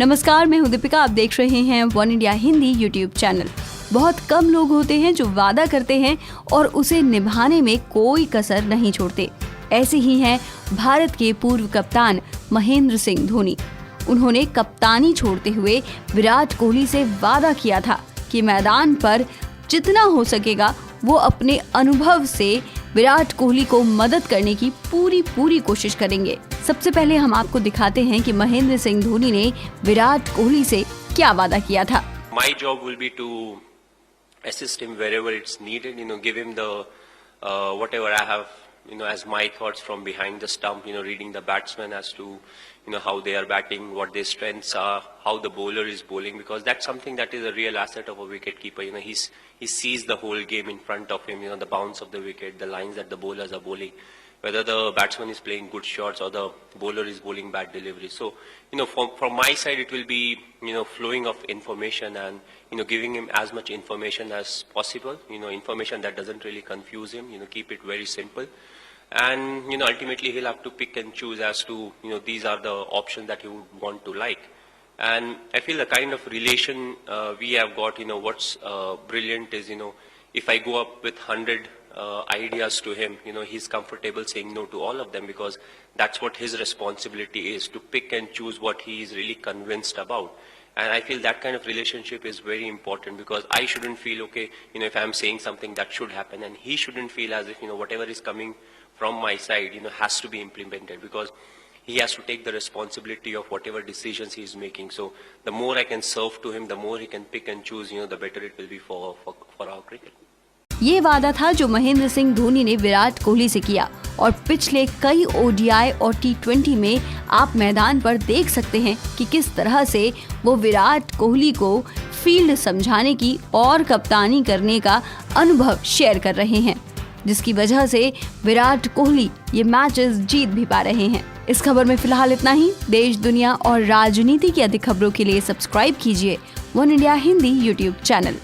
नमस्कार, मैं हूं दीपिका। आप देख रहे हैं one India Hindi YouTube channel. बहुत कम लोग होते हैं जो वादा करते हैं और उसे निभाने में कोई कसर नहीं छोड़ते। ऐसे ही हैं भारत के पूर्व कप्तान महेंद्र सिंह धोनी। उन्होंने कप्तानी छोड़ते हुए विराट कोहली से वादा किया था कि मैदान पर जितना हो सकेगा वो अपने अनुभव से विराट कोहली को मदद करने की पूरी कोशिश करेंगे। सबसे पहले हम आपको दिखाते हैं कि महेंद्र सिंह धोनी ने विराट कोहली से क्या वादा किया था। My job will be to assist him wherever it's needed, give him the whatever I have, as my thoughts from behind the stump, reading the batsmen as to, how they are batting, what their strengths are, how the bowler is bowling, because that's something that is a real asset of a wicket keeper. He sees the whole game in front of him, the bounce of the wicket, the lines that the bowlers are bowling, whether the batsman is playing good shots or the bowler is bowling bad delivery. So, from my side, it will be, flowing of information and, giving him as much information as possible, information that doesn't really confuse him, keep it very simple. And, ultimately he'll have to pick and choose as to, these are the options that he would want to like. And I feel the kind of relation we have got, what's brilliant is, if I go up with 100 ideas to him, he's comfortable saying no to all of them, because that's what his responsibility is, to pick and choose what he is really convinced about. And I feel that kind of relationship is very important, because I shouldn't feel, okay, if I'm saying something that should happen, and he shouldn't feel as if, whatever is coming from my side, has to be implemented, because he has to take the responsibility of whatever decisions he is making. So the more I can serve to him, the more he can pick and choose, the better it will be for our cricket. ये वादा था जो महेंद्र सिंह धोनी ने विराट कोहली से किया, और पिछले कई ओडीआई और टी20 में आप मैदान पर देख सकते हैं कि किस तरह से वो विराट कोहली को फील्ड समझाने की और कप्तानी करने का अनुभव शेयर कर रहे हैं, जिसकी वजह से विराट कोहली ये मैचेस जीत भी पा रहे हैं। इस खबर में फिलहाल इतना ही। देश, दुनिया और राजनीति की अधिक खबरों के लिए सब्सक्राइब कीजिए one India Hindi YouTube channel.